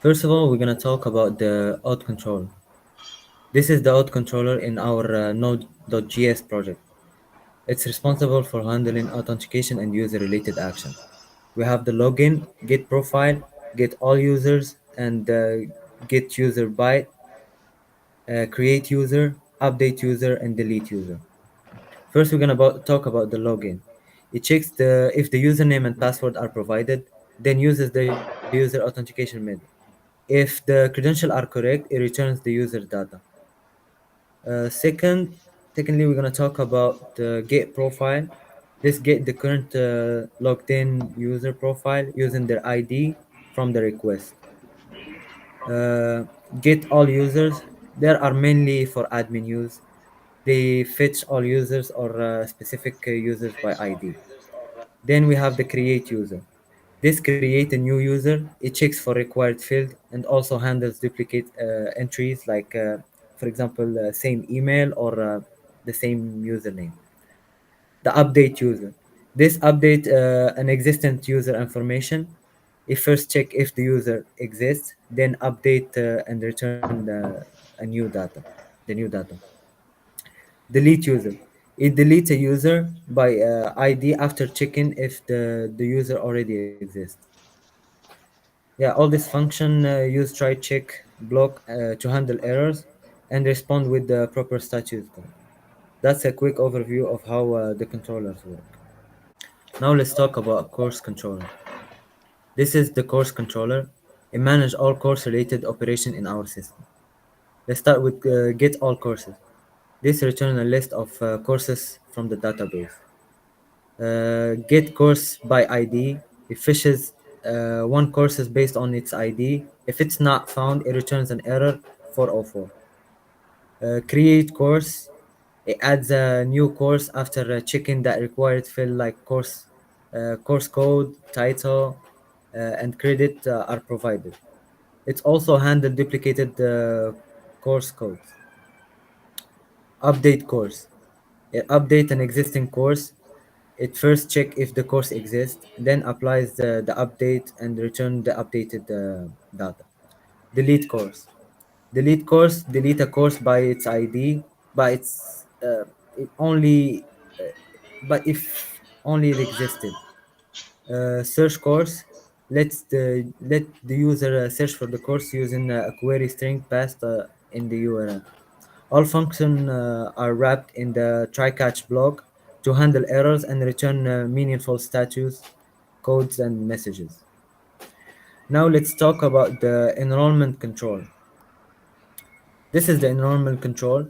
First of all, we're gonna talk about the auth controller. This is the auth controller in our Node.js project. It's responsible for handling authentication and user-related action. We have the login, get profile, get all users, and get user byte, create user, update user, and delete user. First, we're gonna talk about the login. It checks if the username and password are provided, then uses the user authentication method. If the credentials are correct, it returns the user data. Secondly, we're gonna talk about the get profile. This get the current logged in user profile using their ID from the request. Uh, get all users. There are mainly for admin use. They fetch all users or specific users by ID. Then we have the create user. This create a new user. It checks for required field and also handles duplicate entries like, for example, same email or the same username. The update user. This update an existent user information. It first check if the user exists, then update and return a new data, the new data. Delete user. It deletes a user by ID after checking if the user already exists. Yeah, all this function use try, check, block to handle errors and respond with the proper status code. That's a quick overview of how the controllers work. Now let's talk about course controller. This is the course controller. It manages all course related operation in our system. Let's start with get all courses. This returns a list of courses from the database. Get course by ID. It fishes one course is based on its ID. If it's not found, it returns an error 404. Create course. It adds a new course after checking that required field like course code, title, and credit are provided. It's also handle duplicated course codes. Update course. It update an existing course. It first check if the course exists, then applies the update and return the updated data. Delete course. Delete course. Delete a course by its ID, by its it only, uh, but if only it existed. Search course. Let the user search for the course using a query string passed in the URL. All functions are wrapped in the try-catch block to handle errors and return meaningful status, codes, and messages. Now let's talk about the enrollment control. This is the enrollment control,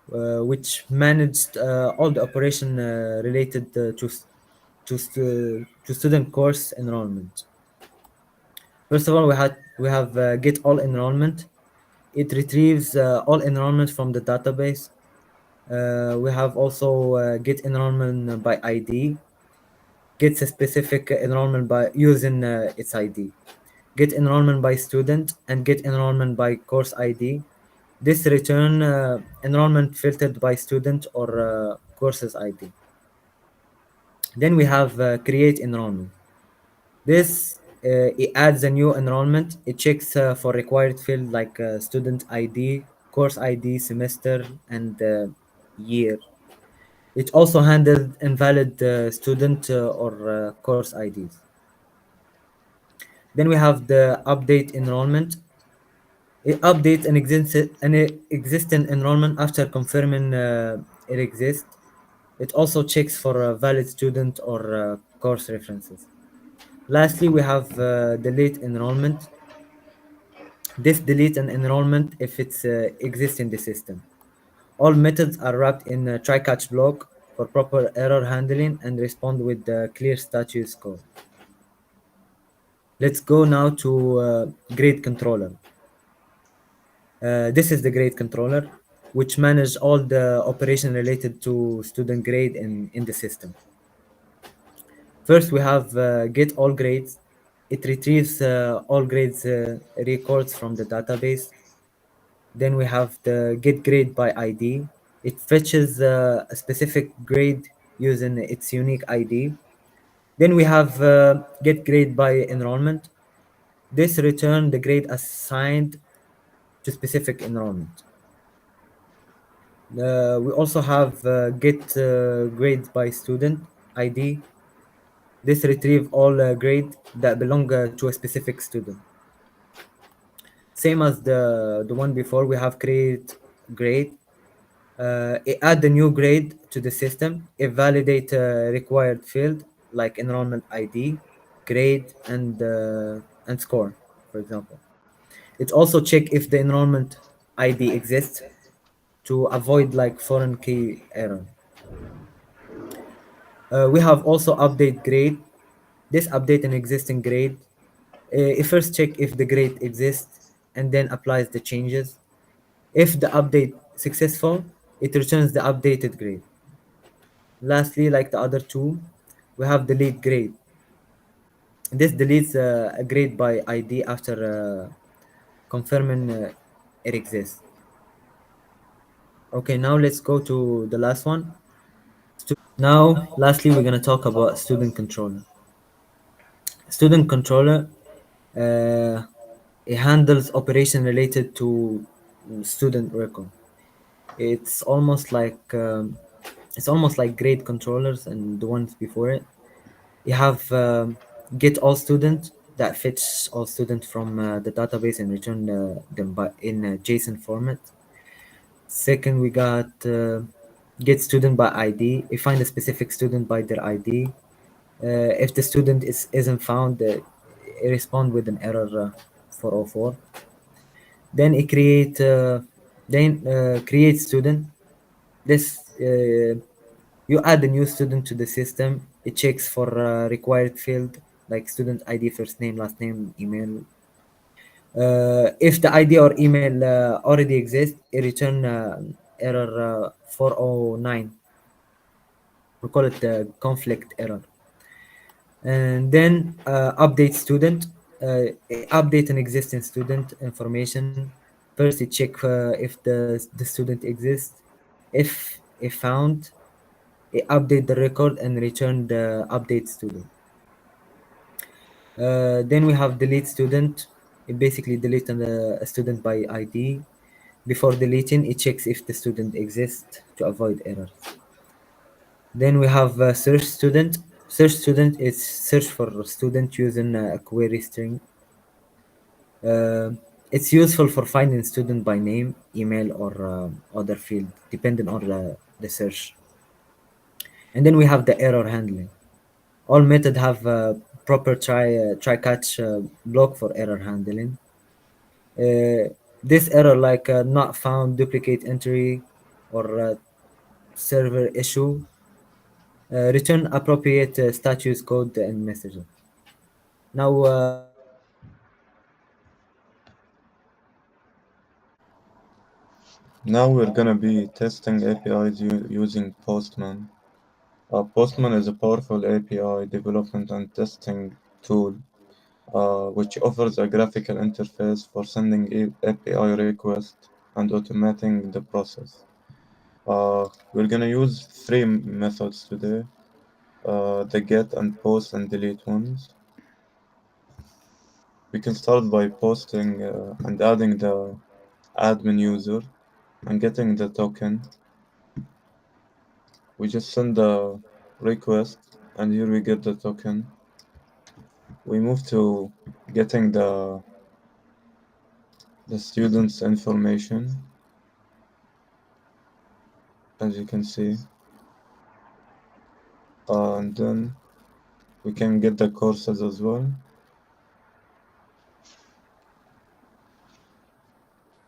which managed all the operation related to student course enrollment. First of all, we have get all enrollment. It retrieves all enrollment from the database. We have also get enrollment by ID, gets a specific enrollment by using its ID, get enrollment by student, and get enrollment by course ID. This return enrollment filtered by student or courses ID. Then we have create enrollment. This it adds a new enrollment. It checks for required field like student ID, course ID, semester, and year. It also handled invalid student or course IDs. Then we have the update enrollment. It updates an existing enrollment after confirming it exists. It also checks for valid student or course references. Lastly, we have delete enrollment. This deletes an enrollment if it's exists in the system. All methods are wrapped in a try-catch block for proper error handling and respond with the clear status code. Let's go now to grade controller. This is the grade controller, which manages all the operation related to student grade in the system. First, we have get all grades. It retrieves all grades records from the database. Then we have the get grade by ID. It fetches a specific grade using its unique ID. Then we have get grade by enrollment. This return the grade assigned to specific enrollment. We also have get grades by student ID. This retrieve all grade that belong to a specific student. Same as the one before, we have create grade. It add the new grade to the system. It validate required field like enrollment ID, grade, and score, for example. It also check if the enrollment ID exists to avoid like foreign key error. We have also update grade. This update an existing grade. It first check if the grade exists and then applies the changes. If the update successful, it returns the updated grade. Lastly, like the other two, we have delete grade. This deletes a grade by ID after confirming it exists. Okay, now let's go to the last one. Lastly, we're gonna talk about student controller. Student controller, uh, it handles operation related to student record. It's almost like grade controllers and the ones before it. You have get all student that fetch all student from the database and return them by in a JSON format. Second, we got get student by ID. You find a specific student by their ID. If the student isn't found, it respond with an error 404. Then it create student. This you add a new student to the system. It checks for required field like student ID, first name, last name, email. If the ID or email already exists, it return error 409. We call it the conflict error. And then update student. Update an existing student information. First, it check if the student exists. If found, it update the record and return the update student. Then we have delete student. It basically delete a student by ID. Before deleting, it checks if the student exists to avoid errors. Then we have search student. Search student is search for student using a query string. Uh, it's useful for finding student by name, email, or other field, depending on the search. And then we have the error handling. All method have proper try catch block for error handling. This error like not found, duplicate entry, or server issue. Return appropriate status code and messages. Now Now we're gonna be testing APIs using Postman. Postman is a powerful API development and testing tool which offers a graphical interface for sending API requests and automating the process. We're gonna use three methods today, the get and post and delete ones. We can start by posting and adding the admin user and getting the token. We just send the request and here we get the token. We move to getting the student's information, as you can see, and then we can get the courses as well.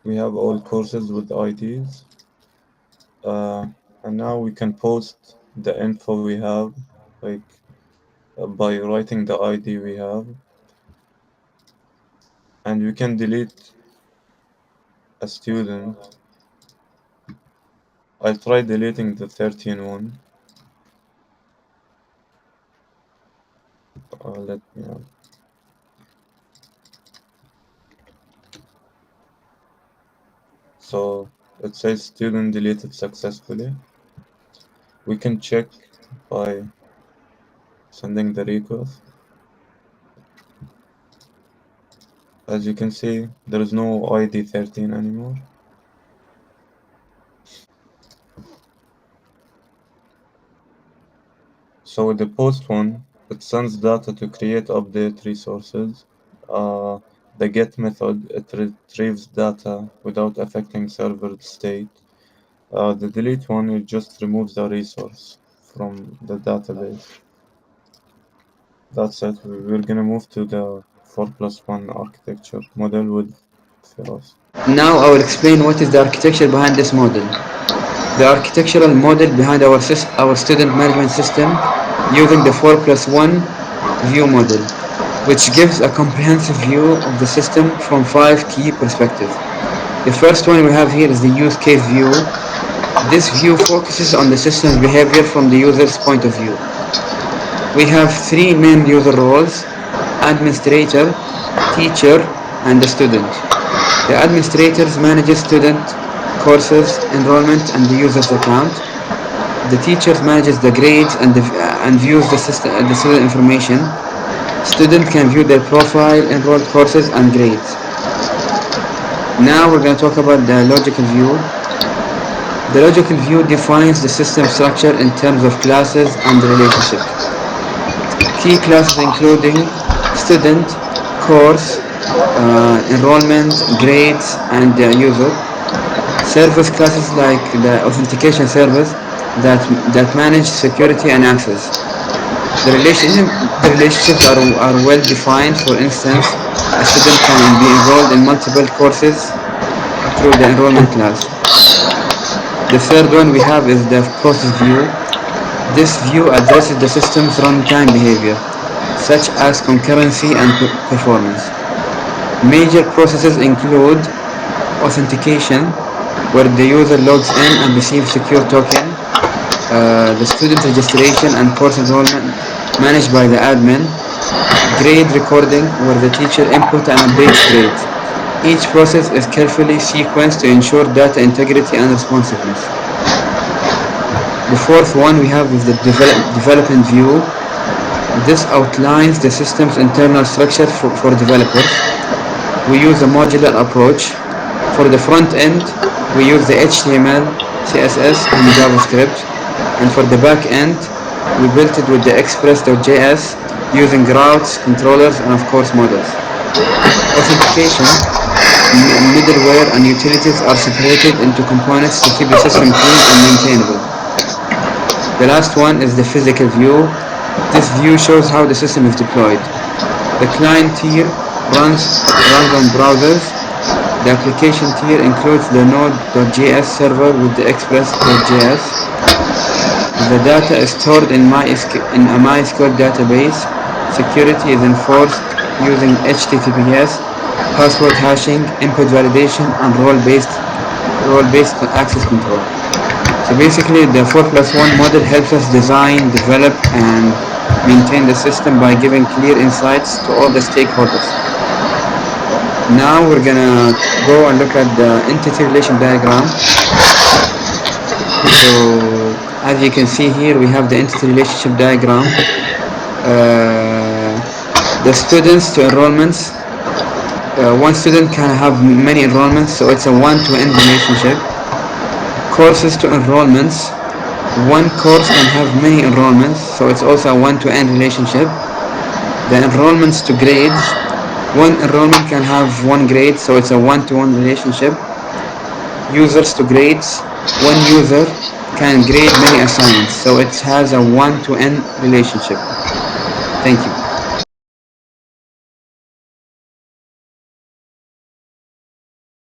We have all courses with IDs, uh, and now we can post the info we have, like by writing the ID we have, and we can delete a student. I tried deleting the 13 one. Let me know. So it says student deleted successfully. We can check by sending the request. As you can see, there is no ID 13 anymore. So with the post one, it sends data to create update resources. Uh, the get method, it retrieves data without affecting server state. The delete one, it just removes the resource from the database. That's it. We're gonna move to the 4 plus 1 architecture model with Firas. Now I will explain what is the architecture behind this model. The architectural model behind our student management system using the 4 plus 1 view model, which gives a comprehensive view of the system from 5 key perspectives. The first one we have here is the use case view. This view focuses on the system's behavior from the user's point of view. We have 3 main user roles: administrator, teacher, and the student. The administrators manage student courses, enrollment, and the user's account. The teachers manages the grades and views the student information. Student can view their profile, enrolled courses, and grades. Now we're going to talk about the logical view. The logical view defines the system structure in terms of classes and relationships. Key classes including student, course, enrollment, grades, and user. Service classes like the authentication service that manage security and access. The relationships are well defined. For instance, a student can be enrolled in multiple courses through the enrollment class. The third one we have is the process view. This view addresses the system's runtime behavior, such as concurrency and performance. Major processes include authentication, where the user logs in and receives secure token, the student registration and course enrollment managed by the admin, grade recording, where the teacher input and updates grades. Each process is carefully sequenced to ensure data integrity and responsiveness. The fourth one we have is the development view. This outlines the system's internal structure for developers. We use a modular approach. For the front end, we use the HTML, CSS, and JavaScript. And for the back end, we built it with the Express.js using routes, controllers, and of course models. Authentication, middleware, and utilities are separated into components to keep the system clean and maintainable. The last one is the physical view. This view shows how the system is deployed. The client tier runs on browsers. The application tier includes the Node.js server with the Express.js. The data is stored in a MySQL database. Security is enforced using HTTPS, password hashing, input validation, and role-based access control. So basically, the 4 plus 1 model helps us design, develop, and maintain the system by giving clear insights to all the stakeholders. Now we're gonna go and look at the entity relation diagram. So as you can see here, we have the entity relationship diagram. The students to enrollments. One student can have many enrollments, so it's a one-to-n relationship. Courses to enrollments. One course can have many enrollments, so it's also a one-to-n relationship. The enrollments to grades. One enrollment can have one grade, so it's a one-to-one relationship. Users to grades. One user can grade many assignments, so it has a one-to-n relationship. Thank you.